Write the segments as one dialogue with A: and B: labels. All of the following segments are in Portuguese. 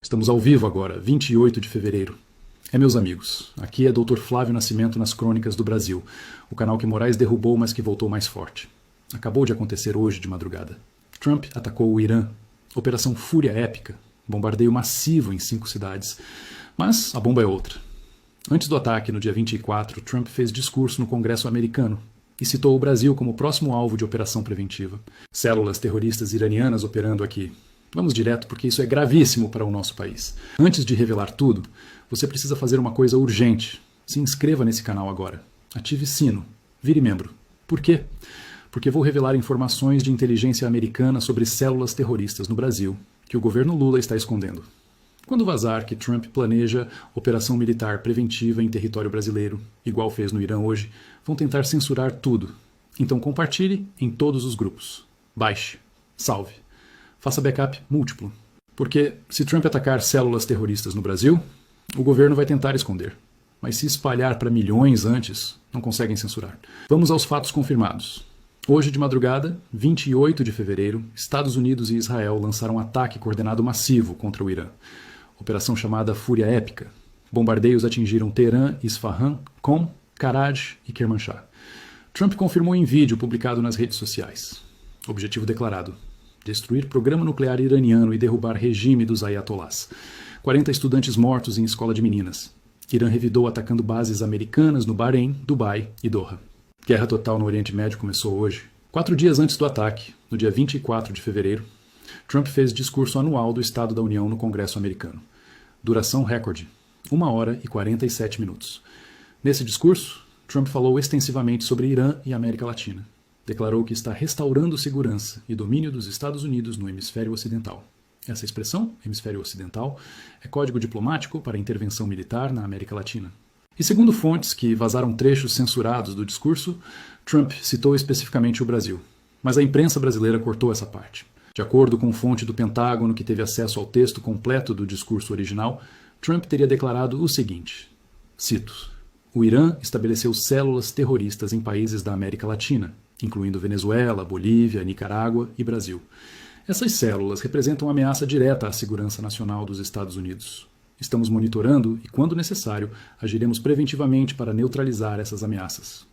A: Estamos ao vivo agora, 28 de fevereiro. Meus amigos, aqui é Dr. Flávio Nascimento nas Crônicas do Brasil, o canal que Moraes derrubou, mas que voltou mais forte. Acabou de acontecer hoje de madrugada. Trump atacou o Irã. Operação Fúria Épica. Bombardeio massivo em 5 cidades. Mas a bomba é outra. Antes do ataque, no dia 24, Trump fez discurso no Congresso americano e citou o Brasil como próximo alvo de operação preventiva. Células terroristas iranianas operando aqui. Vamos direto, porque isso é gravíssimo para o nosso país. Antes de revelar tudo, você precisa fazer uma coisa urgente. Se inscreva nesse canal agora. Ative sino. Vire membro. Por quê? Porque vou revelar informações de inteligência americana sobre células terroristas no Brasil, que o governo Lula está escondendo. Quando vazar que Trump planeja operação militar preventiva em território brasileiro, igual fez no Irã hoje, vão tentar censurar tudo. Então compartilhe em todos os grupos. Baixe. Salve. Faça backup múltiplo. Porque se Trump atacar células terroristas no Brasil, o governo vai tentar esconder. Mas se espalhar para milhões antes, não conseguem censurar. Vamos aos fatos confirmados. Hoje de madrugada, 28 de fevereiro, Estados Unidos e Israel lançaram um ataque coordenado massivo contra o Irã. Operação chamada Fúria Épica. Bombardeios atingiram Teherã, Isfahan, Qom, Karaj e Kermanshah. Trump confirmou em vídeo publicado nas redes sociais. Objetivo declarado: destruir programa nuclear iraniano e derrubar regime dos ayatolás. 40 estudantes mortos em escola de meninas. Irã revidou atacando bases americanas no Bahrein, Dubai e Doha. Guerra total no Oriente Médio começou hoje. 4 dias antes do ataque, no dia 24 de fevereiro, Trump fez discurso anual do Estado da União no Congresso americano. Duração recorde, 1 hora e 47 minutos. Nesse discurso, Trump falou extensivamente sobre Irã e América Latina. Declarou que está restaurando segurança e domínio dos Estados Unidos no hemisfério ocidental. Essa expressão, hemisfério ocidental, é código diplomático para intervenção militar na América Latina. E segundo fontes que vazaram trechos censurados do discurso, Trump citou especificamente o Brasil. Mas a imprensa brasileira cortou essa parte. De acordo com fonte do Pentágono que teve acesso ao texto completo do discurso original, Trump teria declarado o seguinte, cito: "O Irã estabeleceu células terroristas em países da América Latina, incluindo Venezuela, Bolívia, Nicarágua e Brasil. Essas células representam ameaça direta à segurança nacional dos Estados Unidos. Estamos monitorando e, quando necessário, agiremos preventivamente para neutralizar essas ameaças."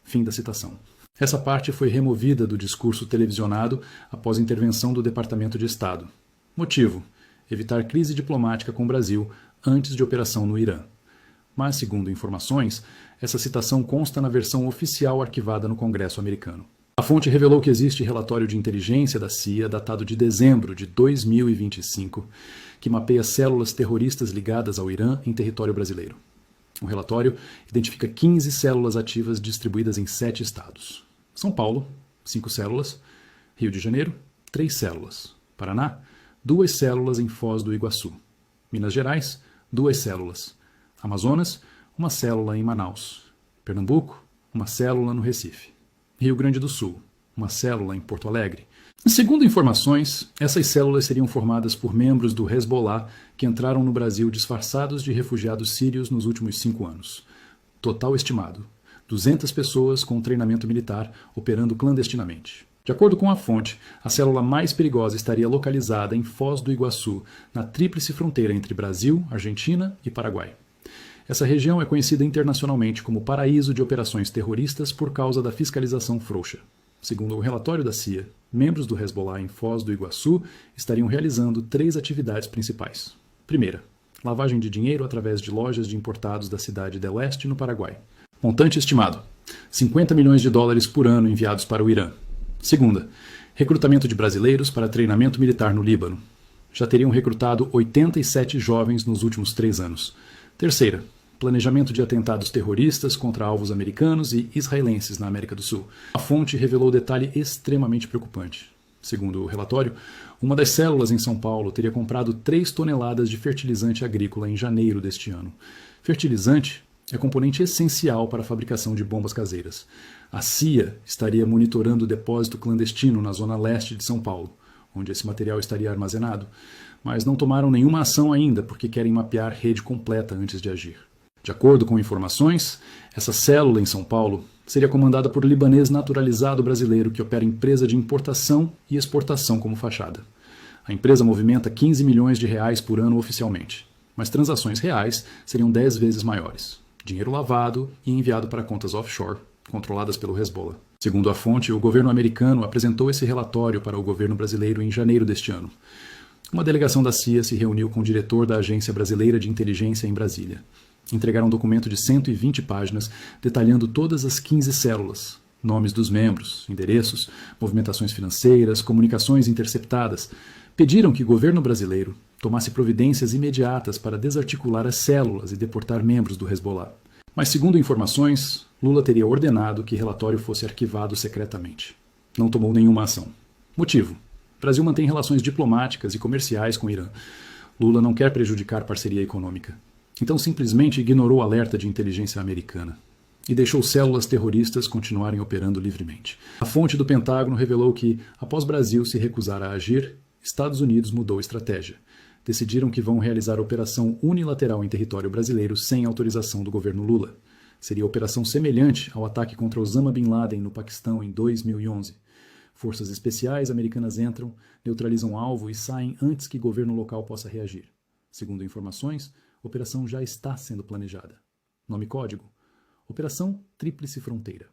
A: Fim da citação. Essa parte foi removida do discurso televisionado após intervenção do Departamento de Estado. Motivo: evitar crise diplomática com o Brasil antes de operação no Irã. Mas, segundo informações, essa citação consta na versão oficial arquivada no Congresso americano. A fonte revelou que existe relatório de inteligência da CIA datado de dezembro de 2025, que mapeia células terroristas ligadas ao Irã em território brasileiro. O relatório identifica 15 células ativas distribuídas em 7 estados. São Paulo, 5 células. Rio de Janeiro, 3 células. Paraná, 2 células em Foz do Iguaçu. Minas Gerais, 2 células. Amazonas, 1 célula em Manaus. Pernambuco, 1 célula no Recife. Rio Grande do Sul, 1 célula em Porto Alegre. Segundo informações, essas células seriam formadas por membros do Hezbollah que entraram no Brasil disfarçados de refugiados sírios nos últimos 5 anos. Total estimado: 200 pessoas com treinamento militar operando clandestinamente. De acordo com a fonte, a célula mais perigosa estaria localizada em Foz do Iguaçu, na tríplice fronteira entre Brasil, Argentina e Paraguai. Essa região é conhecida internacionalmente como paraíso de operações terroristas por causa da fiscalização frouxa. Segundo o relatório da CIA, membros do Hezbollah em Foz do Iguaçu estariam realizando 3 atividades principais. Primeira, lavagem de dinheiro através de lojas de importados da cidade del Oeste, no Paraguai. Montante estimado: $50 milhões por ano enviados para o Irã. Segunda, recrutamento de brasileiros para treinamento militar no Líbano. Já teriam recrutado 87 jovens nos últimos 3 anos. Terceira, planejamento de atentados terroristas contra alvos americanos e israelenses na América do Sul. A fonte revelou detalhe extremamente preocupante. Segundo o relatório, uma das células em São Paulo teria comprado 3 toneladas de fertilizante agrícola em janeiro deste ano. Fertilizante é componente essencial para a fabricação de bombas caseiras. A CIA estaria monitorando o depósito clandestino na zona leste de São Paulo, onde esse material estaria armazenado, mas não tomaram nenhuma ação ainda porque querem mapear rede completa antes de agir. De acordo com informações, essa célula em São Paulo seria comandada por libanês naturalizado brasileiro que opera empresa de importação e exportação como fachada. A empresa movimenta 15 milhões de reais por ano oficialmente, mas transações reais seriam 10 vezes maiores. Dinheiro lavado e enviado para contas offshore, controladas pelo Hezbollah. Segundo a fonte, o governo americano apresentou esse relatório para o governo brasileiro em janeiro deste ano. Uma delegação da CIA se reuniu com o diretor da Agência Brasileira de Inteligência em Brasília. Entregaram um documento de 120 páginas detalhando todas as 15 células, nomes dos membros, endereços, movimentações financeiras, comunicações interceptadas. Pediram que o governo brasileiro tomasse providências imediatas para desarticular as células e deportar membros do Hezbollah. Mas, segundo informações, Lula teria ordenado que o relatório fosse arquivado secretamente. Não tomou nenhuma ação. Motivo: o Brasil mantém relações diplomáticas e comerciais com o Irã. Lula não quer prejudicar parceria econômica. Então simplesmente ignorou o alerta de inteligência americana e deixou células terroristas continuarem operando livremente. A fonte do Pentágono revelou que, após Brasil se recusar a agir, Estados Unidos mudou estratégia. Decidiram que vão realizar operação unilateral em território brasileiro sem autorização do governo Lula. Seria operação semelhante ao ataque contra Osama Bin Laden no Paquistão em 2011. Forças especiais americanas entram, neutralizam o alvo e saem antes que o governo local possa reagir. Segundo informações, a operação já está sendo planejada. Nome código: Operação Tríplice Fronteira.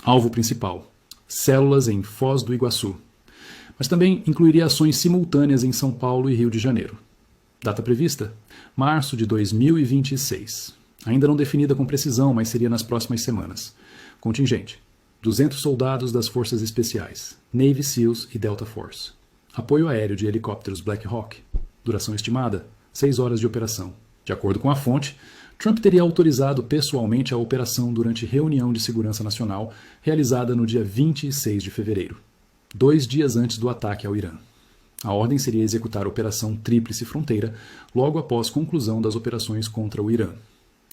A: Alvo principal: células em Foz do Iguaçu. Mas também incluiria ações simultâneas em São Paulo e Rio de Janeiro. Data prevista: março de 2026. Ainda não definida com precisão, mas seria nas próximas semanas. Contingente: 200 soldados das Forças Especiais, Navy SEALs e Delta Force. Apoio aéreo de helicópteros Black Hawk. Duração estimada: 6 horas de operação. De acordo com a fonte, Trump teria autorizado pessoalmente a operação durante reunião de segurança nacional realizada no dia 26 de fevereiro, 2 dias antes do ataque ao Irã. A ordem seria executar a Operação Tríplice Fronteira logo após conclusão das operações contra o Irã.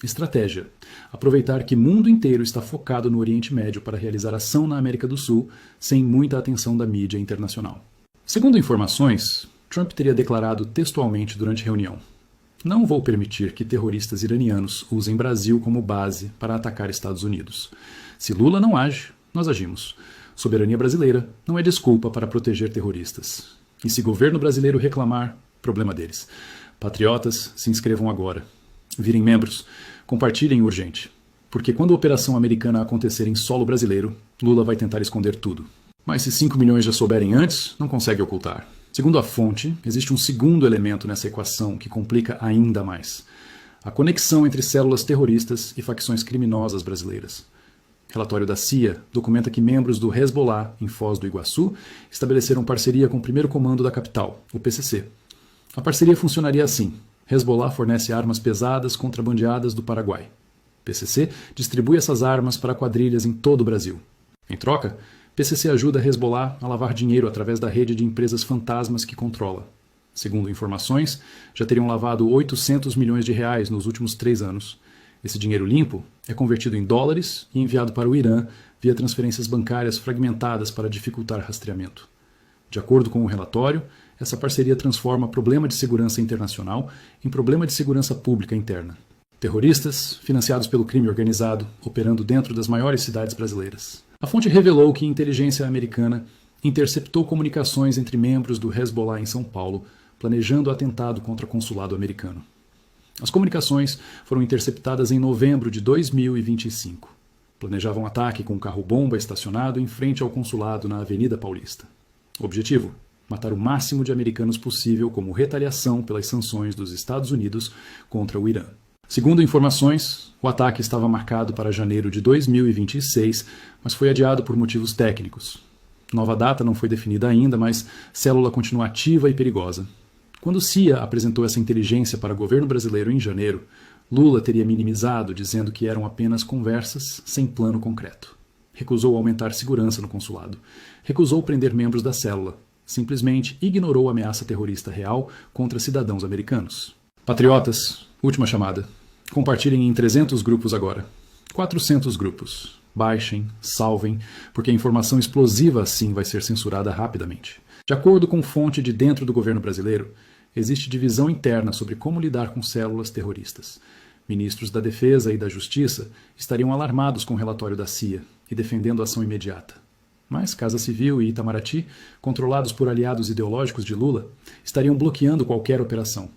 A: Estratégia: aproveitar que o mundo inteiro está focado no Oriente Médio para realizar ação na América do Sul sem muita atenção da mídia internacional. Segundo informações, Trump teria declarado textualmente durante a reunião: "Não vou permitir que terroristas iranianos usem Brasil como base para atacar Estados Unidos. Se Lula não age, nós agimos. Soberania brasileira não é desculpa para proteger terroristas. E se governo brasileiro reclamar, problema deles. Patriotas, se inscrevam agora. Virem membros, compartilhem urgente. Porque quando a operação americana acontecer em solo brasileiro, Lula vai tentar esconder tudo. Mas se 5 milhões já souberem antes, não consegue ocultar." Segundo a fonte, existe um segundo elemento nessa equação que complica ainda mais: a conexão entre células terroristas e facções criminosas brasileiras. Relatório da CIA documenta que membros do Hezbollah, em Foz do Iguaçu, estabeleceram parceria com o primeiro comando da capital, o PCC. A parceria funcionaria assim: Hezbollah fornece armas pesadas contrabandeadas do Paraguai. PCC distribui essas armas para quadrilhas em todo o Brasil. Em troca, PCC ajuda a Hezbollah a lavar dinheiro através da rede de empresas fantasmas que controla. Segundo informações, já teriam lavado 800 milhões de reais nos últimos 3 anos. Esse dinheiro limpo é convertido em dólares e enviado para o Irã via transferências bancárias fragmentadas para dificultar rastreamento. De acordo com o relatório, essa parceria transforma problema de segurança internacional em problema de segurança pública interna. Terroristas, financiados pelo crime organizado, operando dentro das maiores cidades brasileiras. A fonte revelou que a inteligência americana interceptou comunicações entre membros do Hezbollah em São Paulo, planejando o atentado contra o consulado americano. As comunicações foram interceptadas em novembro de 2025. Planejavam um ataque com um carro-bomba estacionado em frente ao consulado na Avenida Paulista. O objetivo: matar o máximo de americanos possível como retaliação pelas sanções dos Estados Unidos contra o Irã. Segundo informações, o ataque estava marcado para janeiro de 2026, mas foi adiado por motivos técnicos. Nova data não foi definida ainda, mas célula continua ativa e perigosa. Quando CIA apresentou essa inteligência para o governo brasileiro em janeiro, Lula teria minimizado, dizendo que eram apenas conversas sem plano concreto. Recusou aumentar segurança no consulado. Recusou prender membros da célula. Simplesmente ignorou a ameaça terrorista real contra cidadãos americanos. Patriotas, última chamada. Compartilhem em 300 grupos agora. 400 grupos. Baixem, salvem, porque a informação explosiva assim vai ser censurada rapidamente. De acordo com fonte de dentro do governo brasileiro, existe divisão interna sobre como lidar com células terroristas. Ministros da Defesa e da Justiça estariam alarmados com o relatório da CIA e defendendo a ação imediata. Mas Casa Civil e Itamaraty, controlados por aliados ideológicos de Lula, estariam bloqueando qualquer operação.